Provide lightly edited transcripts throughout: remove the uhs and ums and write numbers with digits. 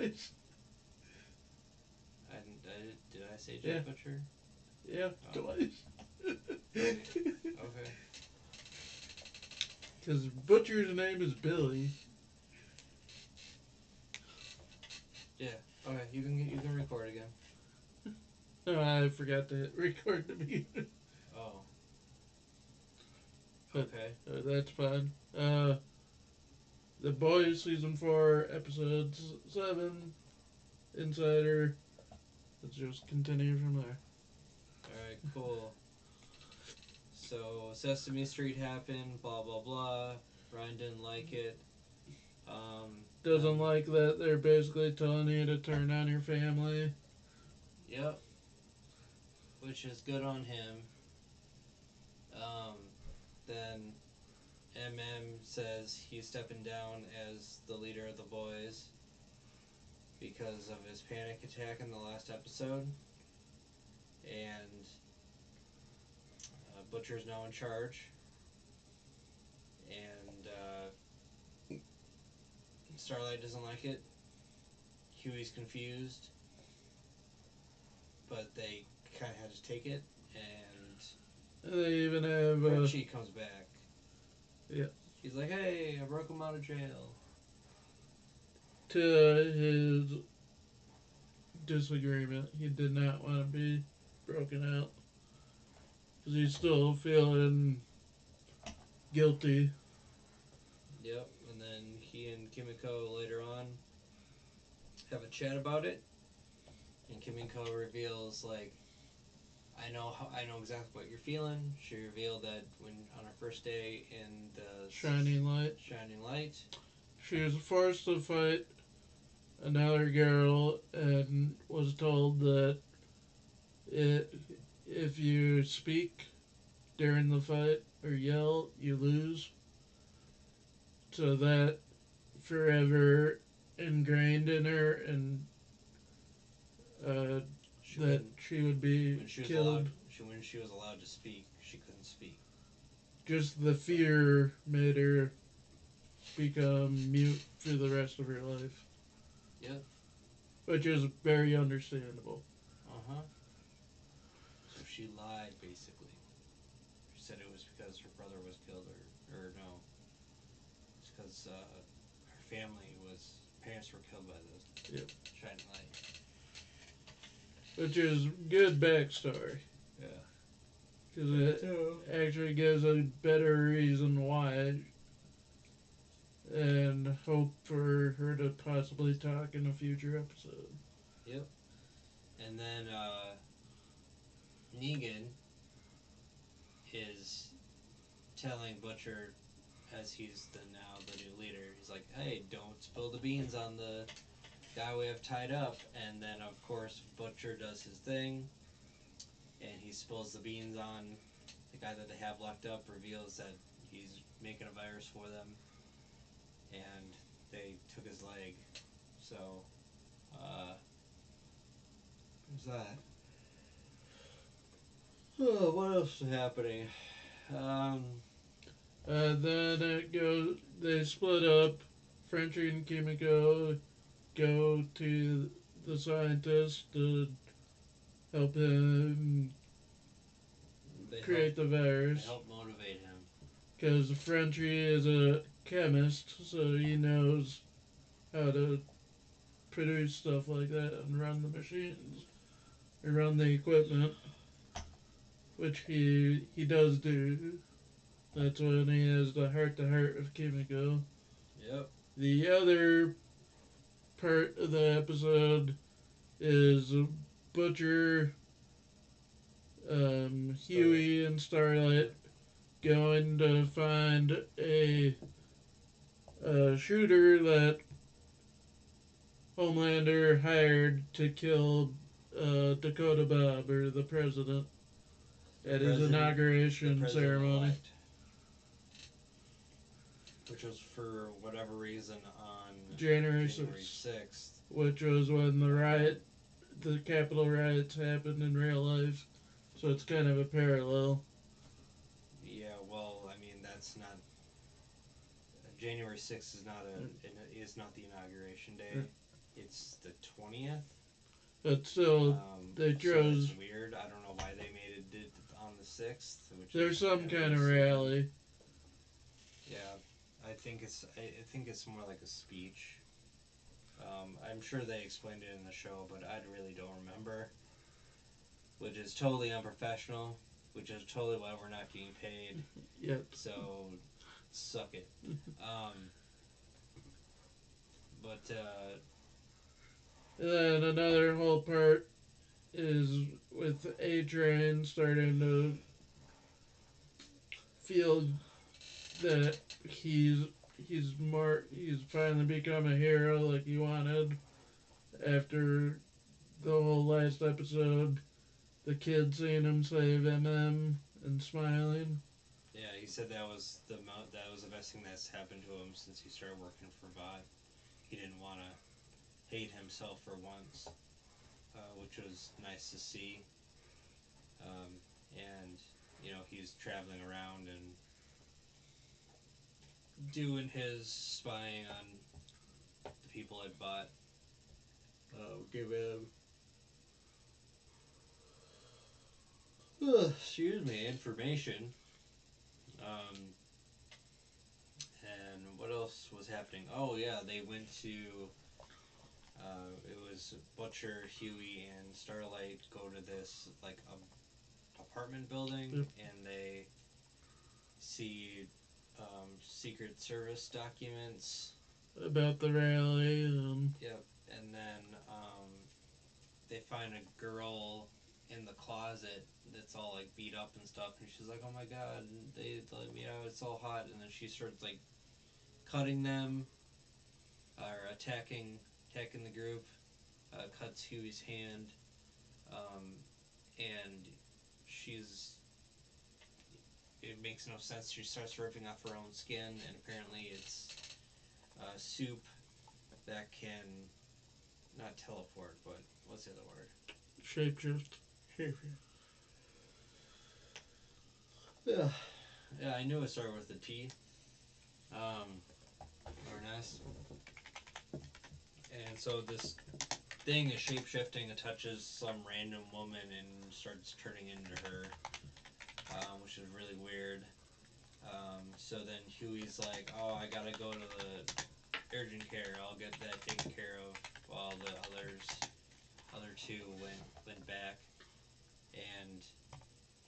Did I say Yeah. Jet Butcher? Yeah, Oh. twice. Okay. Because Butcher's name is Billy. Yeah. Okay. You can record again. No, I forgot to hit record the beginning. Oh. But Okay. that's fine. The Boys season 4, episode 7, Insider. Let's just continue from there. All right. Cool. So Sesame Street happened. Blah blah blah. Ryan didn't like it. Doesn't Then like that they're basically telling you to turn on your family. yep, which is good on him. Um, then MM says he's stepping down as the leader of the boys because of his panic attack in the last episode, and Butcher's now in charge, and Starlight doesn't like it. Huey's confused, but they kind of had to take it, and They even have, Frenchie comes back. yeah, He's like, "Hey, I broke him out of jail." to his disagreement. He did not want to be broken out because he's still feeling guilty. Yep, and then he and Kimiko later on have a chat about it, and Kimiko reveals like, I know exactly what you're feeling. She revealed that when on her first day in the Shining light. Shining Light. She was forced to fight another girl and was told that it, if you speak during the fight or yell, you lose. So that forever ingrained in her, and uh, She that couldn't she would be when she was allowed. killed. When she was allowed to speak, she couldn't speak. Just the fear made her become mute for the rest of her life, Yep. which is very understandable. Uh-huh. So she lied basically. She said it was because her brother was killed, or no, it's because her family was parents were killed by the Yep. Shining Light. Which is good backstory. Yeah. Because it actually gives a better reason why, and hope for her to possibly talk in a future episode. Yep. And then Negan is telling Butcher, as he's the new leader, he's like, "Hey, don't spill the beans on the guy we have tied up." And then of course Butcher does his thing, and he spills the beans on the guy that they have locked up. Reveals that he's making a virus for them, and they took his leg. So, there's that. Oh, what else is happening? Um, Then it goes. They split up. Frenchie and Kimiko go to the scientist to help him they help create the they virus. help motivate him. Because Frenchie is a chemist, so he knows how to produce stuff like that and run the machines, or run the equipment, which he does do. That's when he has the heart to heart with Kimiko. Yep. The other part of the episode is Butcher, Starlight. Huey, and Starlight going to find a shooter that Homelander hired to kill Dakota Bob, or the president, The at his president, the inauguration president ceremony, elect, which was for whatever reason on January January 6th, 6th. which was when the Capitol riots happened in real life. So it's kind of a parallel. Yeah, well, I mean that's not January 6th is not the inauguration day. it's the 20th. But still, they So it's chose. weird. I don't know why they made it on the 6th, which There's is some kind kind of of stupid. rally. Yeah, I think it's more like a speech. I'm sure they explained it in the show, but I really don't remember. Which is totally unprofessional. Which is totally why we're not getting paid. Yet. So suck it. Um, but And then another whole part is with Adrian starting to feel that he's he's finally become a hero like he wanted after the whole last episode. The kid seeing him save MM and smiling. yeah, he said that was the best thing that's happened to him since he started working for VOD. He didn't want to hate himself for once, which was nice to see. And he's traveling around and doing his spying on the people at VOD. Give him excuse me information. Um, and what else was happening? Oh yeah, they went to it was Butcher, Huey, and Starlight go to this like apartment building, Yep. and they see Secret Service documents. About the rally and Yep, and then they find a girl in the closet that's all like beat up and stuff, and she's like, "Oh my god, they let me out. It's all hot." And then she starts like cutting them or attacking the group. Cuts Huey's hand, um, and she's it makes no sense. She starts ripping off her own skin, and apparently it's soup that can not teleport, but what's the other word? shapeshift. Yeah, yeah, I knew it started with a T. Um, or nice. And so this thing is shape shifting. It touches some random woman and starts turning into her, which is really weird. So then Huey's like, "Oh, I gotta go to the urgent care. I'll get that taken care of." While the other two went back, and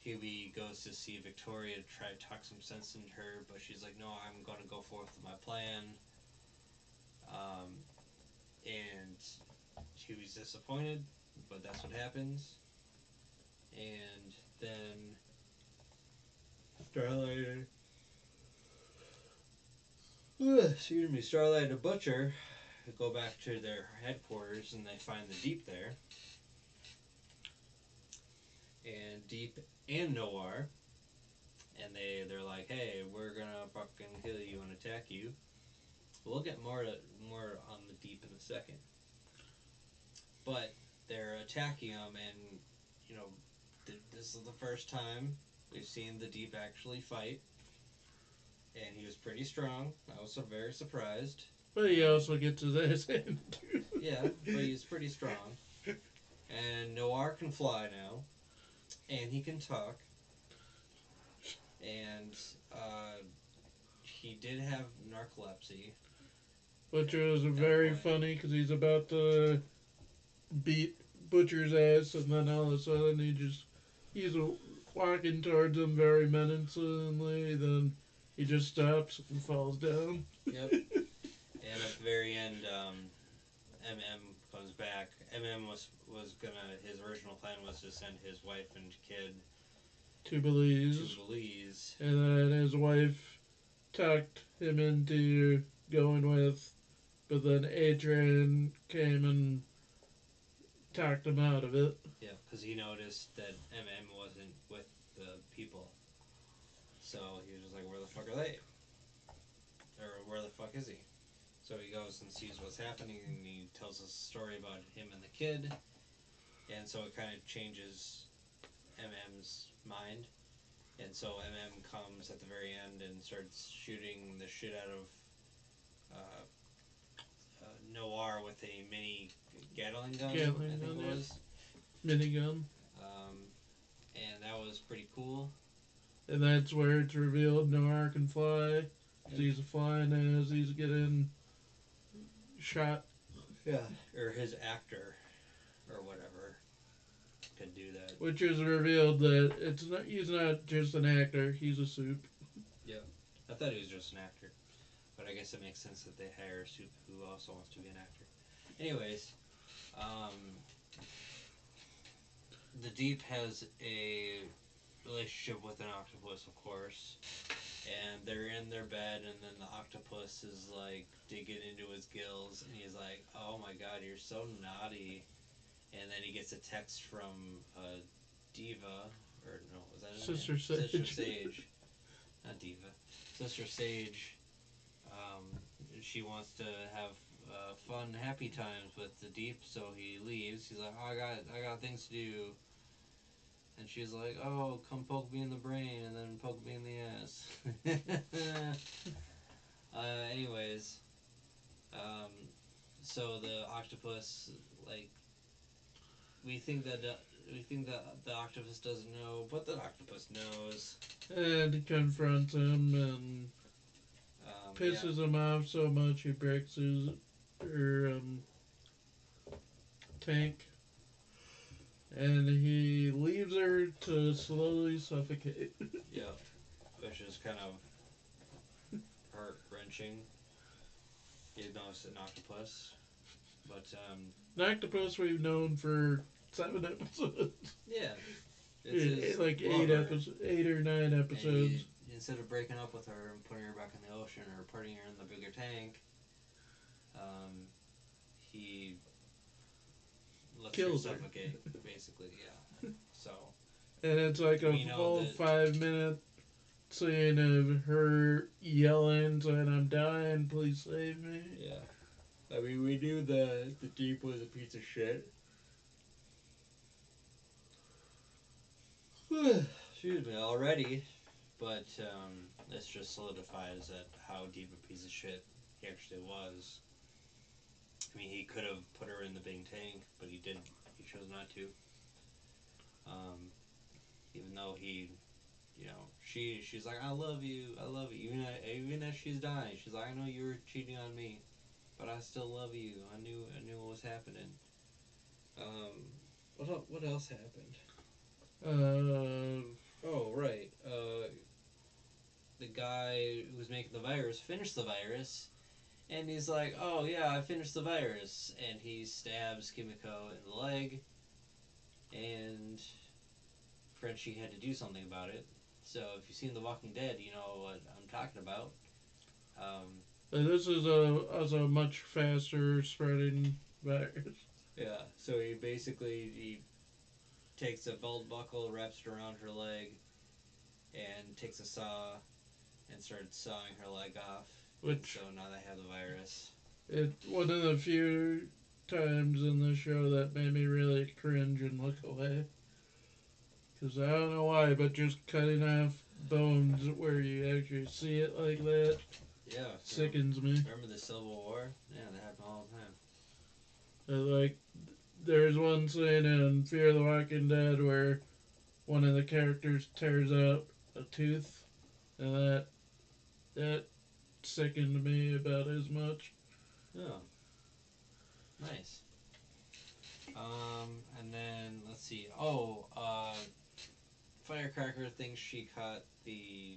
Huey goes to see Victoria to try to talk some sense into her, but she's like, "No, I'm gonna go forth with my plan." Um, and Huey's disappointed, but that's what happens. And then Starlight, excuse me, Starlight and Butcher go back to their headquarters, and they find the Deep there, and Deep and Noir, and they're like, "Hey, we're gonna fucking kill you and attack you." We'll get more on the Deep in a second, but they're attacking him, and you know, this is the first time we've seen the Deep actually fight, and he was pretty strong. I was so very surprised. But he also gets his ass handed to. Yeah, but he's pretty strong. And Noir can fly now, and he can talk, and he did have narcolepsy. Which was At a very point. funny because he's about to beat Butcher's ass, and then all of a sudden he's walking towards him very menacingly. Then he just stops and falls down. Yep. And at the very end, MM comes back. MM was gonna his original plan was to send his wife and kid To to Belize, Belize. and then his wife talked him into going with, but then Adrian came and talked him out of it. Yeah, because he noticed that MM wasn't with the people, so he was just like, "Where the fuck are they? Or where the fuck is he?" So he goes and sees what's happening, and he tells us a story about him and the kid, and so it kind of changes MM's mind. And so MM comes at the very end and starts shooting the shit out of Noir with a mini Gatling gun, I Gatling think gun, it yeah. was. Minigun. Um, and that was pretty cool. And that's where it's revealed Noir can fly. He's flying as he's getting shot. Yeah, or his actor or whatever could do that. Which is revealed that he's not just an actor, he's a soup. Yep. I thought he was just an actor, but I guess it makes sense that they hire a soup who also wants to be an actor. Anyways, um, the Deep has a relationship with an octopus, of course, and they're in their bed, and then the octopus is like digging into his gills, and he's like, "Oh my God, you're so naughty." And then he gets a text from Diva, or no, was that his name? Sister Sister Sage. Sage, not Diva. Sister Sage. Um, she wants to have fun, happy times with the Deep, so he leaves. He's like, "Oh, I got things to do." And she's like, "Oh, come poke me in the brain, and then poke me in the ass." Anyways, um, so the octopus, like, we think that the octopus doesn't know, but the octopus knows. And he confronts him and Yeah, pisses him off so much he breaks his her, tank. And he leaves her to slowly suffocate. yeah, which is kind of heart wrenching. You know, it's an octopus, but An octopus we've known for 7 episodes. yeah, it's his Like lover. 8 or 9 episodes. Instead of breaking up with her and putting her back in the ocean or putting her in the bigger tank, um, he lets her Kills her. suffocate, basically. Yeah. So And it's like a we know full that. 5 minute scene of her yelling, saying, "I'm dying, please save me." Yeah. I mean, we knew the Deep was a piece of shit. Excuse me, already, but this just solidifies that how deep a piece of shit he actually was. I mean, he could have put her in the big tank, but he didn't. He chose not to. Um, Even though she's like, I love you. Even as she's dying, she's like, I know you were cheating on me, but I still love you. I knew what was happening. What else happened? Uh, Oh right, the guy who was making the virus finished the virus, and he's like, "Oh yeah, I finished the virus," and he stabs Kimiko in the leg, and Frenchie had to do something about it. So if you've seen The Walking Dead, you know what I'm talking about. Um, this is a much faster spreading virus. yeah, so he takes a belt buckle, wraps it around her leg, and takes a saw and started sawing her leg off, and so Which now they have the virus. one of the few times in the show that made me really cringe and look away. Because I don't know why, but just cutting off bones where you actually see it like that Yeah, sickens me. remember the Civil War? Yeah, that happened all the time. Like, there's one scene in Fear the Walking Dead where one of the characters tears out a tooth, and that sickened me about as much. Oh, nice. And then let's see. Oh, Firecracker thinks she caught the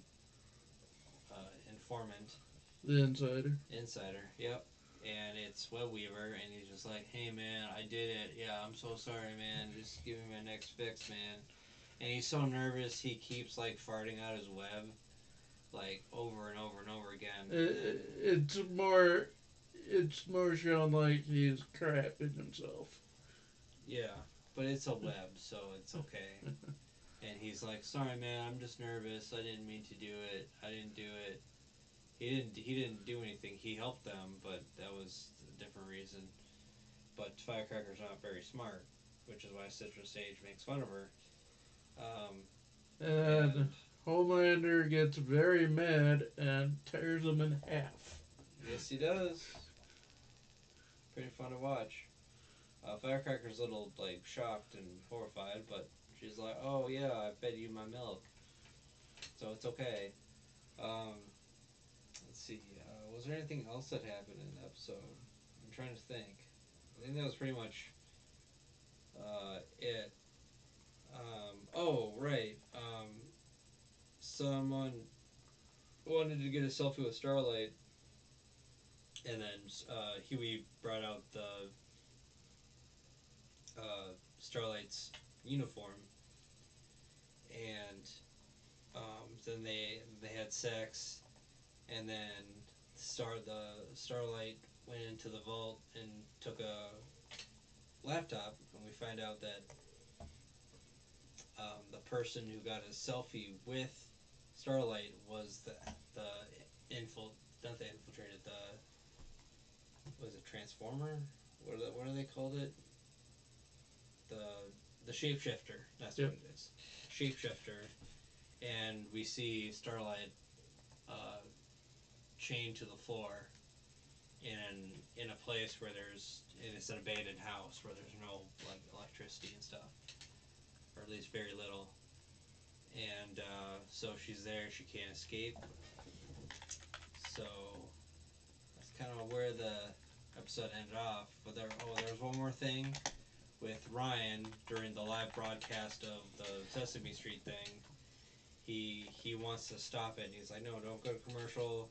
informant, The Insider. insider. Yep. And it's Web Weaver, and he's just like, "Hey man, I did it. Yeah, I'm so sorry, man. Just give me my next fix, man." And he's so nervous, he keeps like farting out his web, like over and over and over again. And then It's more shown like he's crapping himself. yeah, but it's a web, so it's okay. And he's like, "Sorry, man. I'm just nervous. I didn't mean to do it. I didn't do it." He didn't do anything. He helped them, but that was a different reason. But Firecracker's not very smart, which is why Citrus Sage makes fun of her. Um, And and Homelander gets very mad and tears him in half. yes, he does. pretty fun to watch. Firecracker's a little like shocked and horrified, but she's like, "Oh yeah, I fed you my milk, so it's okay." Um, let's see. Was there anything else that happened in the episode? I'm trying to think. I think that was pretty much it. Oh right. Someone wanted to get a selfie with Starlight, and then Huey brought out the Starlight's uniform, and then they had sex, and then the Starlight went into the vault and took a laptop, and we find out that the person who got a selfie with Starlight was the infil not the infiltrated the was it Transformer? What do they called it? The the shapeshifter. That's what Yep. it is. Shapeshifter, and we see Starlight uh, chained to the floor in a place where it's an abandoned house where there's no like electricity and stuff, or at least very little. And so she's there. She can't escape. So that's kind of where the episode ended off. But there was one more thing with Ryan during the live broadcast of the Sesame Street thing. He wants to stop it. And he's like, no, don't go to commercial.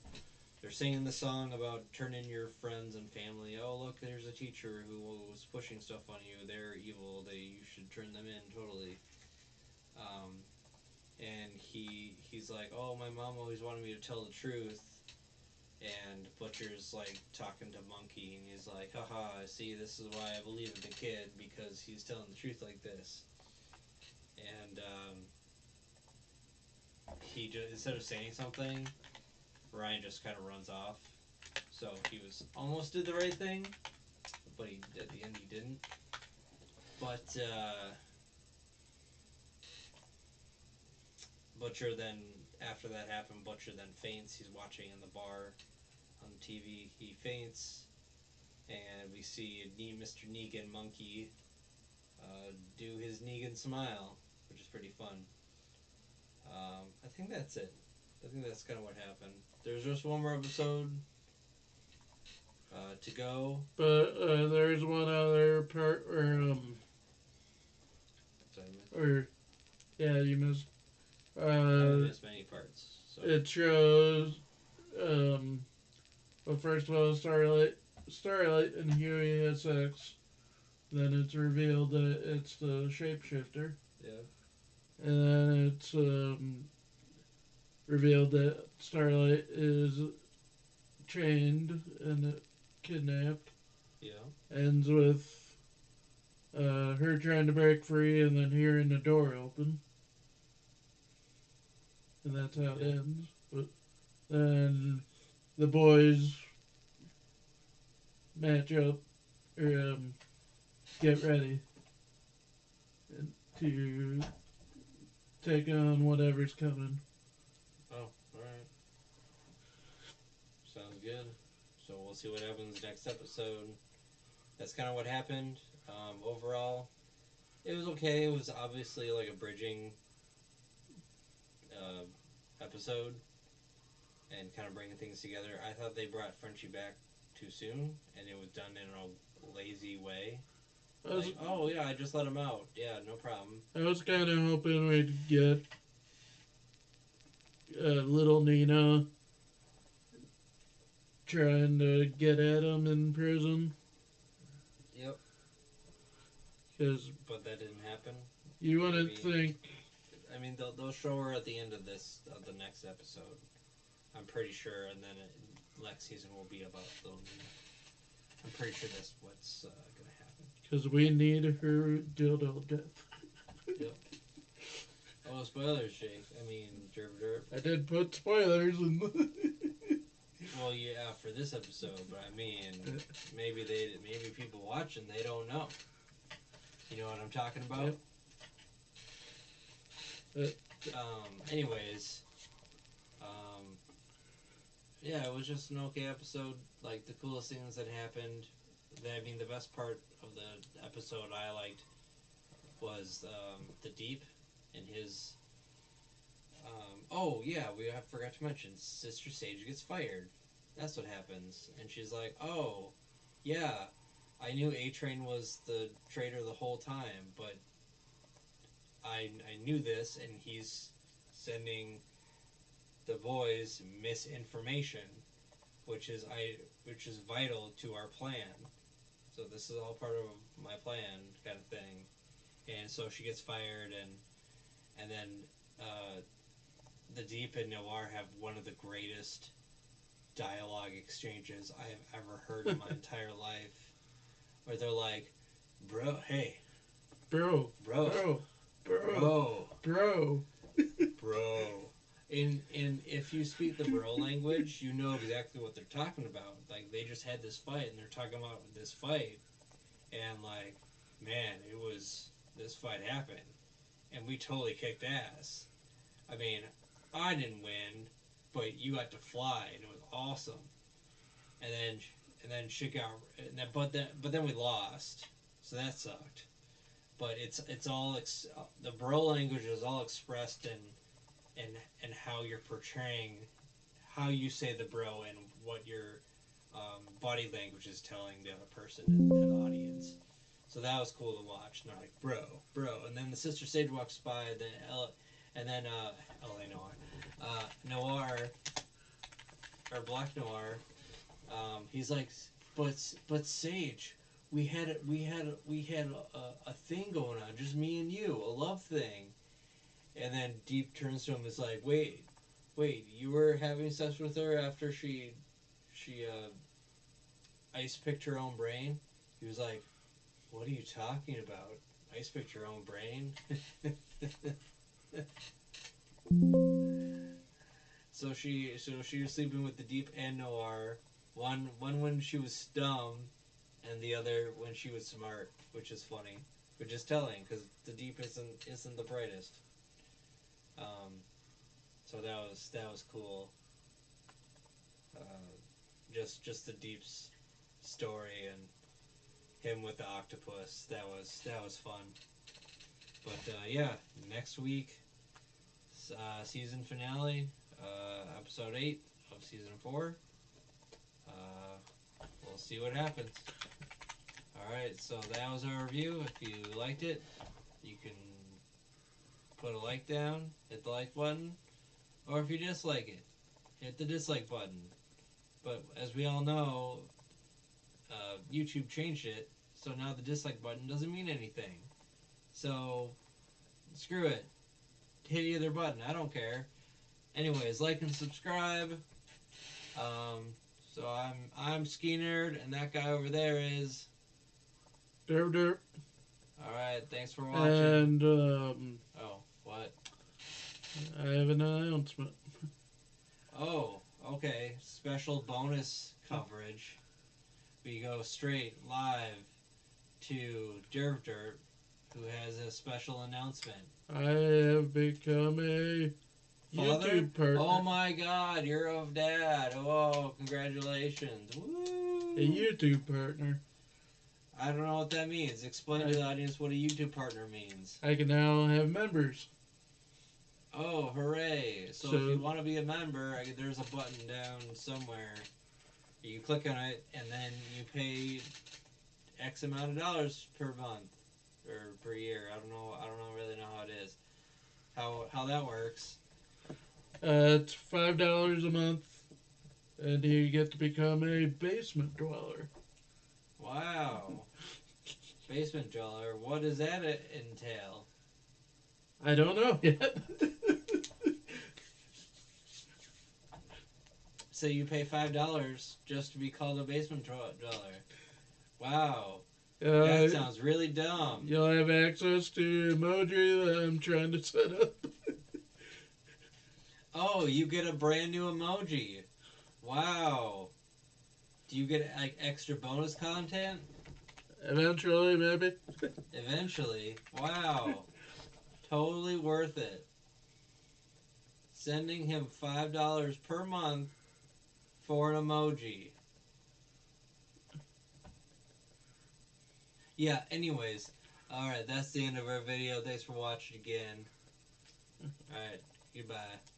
They're singing the song about turn in your friends and family. Oh, look, there's a teacher who was pushing stuff on you. They're evil. You should turn them in totally. Um, and he's like, oh, my mom always wanted me to tell the truth. And Butcher's like talking to Monkey, and he's like, haha, see, this is why I believe in the kid, because he's telling the truth like this. And he just, instead of saying something, Ryan just kind of runs off. So he was almost did the right thing, but at the end he didn't. But Butcher then, after that happened, Butcher then faints. He's watching in the bar on the TV. He faints, and we see Mr. Negan Monkey do his Negan smile, which is pretty fun. I think that's it. I think that's kind of what happened. There's just one more episode to go. But there's one other part where Sorry, or yeah, you missed. I Uh, missed many parts. So it shows um. Well, first of all, Starlight and Huey had sex. Then it's revealed that it's the shapeshifter, yeah, and then it's revealed that Starlight is chained and kidnapped. yeah, Ends with her trying to break free and then hearing the door open, and that's how it yeah. ends. But then the boys match up or get ready to take on whatever's coming. Oh, all right. Sounds good. So we'll see what happens next episode. That's kind of what happened. Overall, it was okay. It was obviously like a bridging uh, episode and kind of bringing things together. I thought they brought Frenchie back too soon, and it was done in a lazy way. I was Like, oh yeah, I just let him out. Yeah, no problem. I was kind of hoping we'd get little Nina trying to get at him in prison Yep, because but that didn't happen. you wouldn't Maybe think. they'll show her at the end of the next episode. I'm pretty sure, and then next season will be about Little Nina. I'm pretty sure that's what's gonna happen. Because we need her dildo death. Yep. Oh, spoilers, Jake. I mean, derp derp. I did put spoilers in. Well, yeah, for this episode, but I mean, maybe people watching they don't know. You know what I'm talking about? Yep. Anyways, yeah, it was just an okay episode. Like the coolest things that happened the best part of the episode I liked was the Deep and his. Oh yeah, I forgot to mention Sister Sage gets fired. That's what happens, and she's like, "Oh, yeah, I knew A Train was the traitor the whole time, but I knew this, and he's sending the boys misinformation, which is vital to our plan. So this is all part of my plan, kind of thing." And so she gets fired, and then uh, the Deep and Noir have one of the greatest dialogue exchanges I have ever heard in my entire life, where they're like, "Bro, hey, Bro, bro, bro, bro, bro, bro. bro." In if you speak the bro language, you know exactly what they're talking about. Like they just had this fight, and they're talking about this fight, and like, man, it was this fight happened, and we totally kicked ass. I mean, I didn't win, but you got to fly, and it was awesome. And then shit got, but then we lost, so that sucked. But it's all the bro language is all expressed in in how you're portraying, how you say the bro, and what your body language is telling the other person in the audience. So that was cool to watch. And they're like, bro. And then the Sister Sage walks by, and then L.A. Noir, or Black Noir, he's like, but Sage, we had a thing going on, just me and you, a love thing. And then Deep turns to him and is like, wait, you were having sex with her after she ice picked her own brain? He was like, what are you talking about? Ice picked her own brain? So she was sleeping with the Deep and Noir. One when she was dumb, and the other when she was smart, which is funny, which is telling because the Deep isn't the brightest. Um, so that was cool. Uh, just the Deep's story and him with the octopus. That was fun. But yeah, next week, season finale, episode 8 of season 4. We'll see what happens. All right, so that was our review. If you liked it, you can put a like down, hit the like button, or if you dislike it, hit the dislike button. But as we all know, YouTube changed it, so now the dislike button doesn't mean anything. So screw it. Hit either button. I don't care. Anyways, like and subscribe. Um, so I'm Ski Nerd, and that guy over there is. Derp derp. All right. Thanks for watching. And Oh, what? I have an announcement. Oh, okay. Special bonus coverage. We go straight live to Derp Derp, who has a special announcement. I have become a Father? YouTube partner. Oh my God, you're a dad. Oh, congratulations. Woo! A YouTube partner. I don't know what that means. Explain to the audience what a YouTube partner means. I can now have members. Oh, hooray. So if you want to be a member, there's a button down somewhere. You click on it, and then you pay X amount of dollars per month or per year. I don't know. Really know how it is. How that works. It's $5 a month, and you get to become a basement dweller. Wow. Basement dweller. What does that entail? I don't know yet. So you pay $5 just to be called a basement dweller. Wow. That sounds really dumb. You'll have access to emoji that I'm trying to set up. Oh, you get a brand new emoji. Wow. Do you get like extra bonus content? Eventually, maybe. Eventually. Wow. Totally worth it. Sending him $5 per month for an emoji. Yeah, anyways. Alright, that's the end of our video. Thanks for watching again. Alright, goodbye.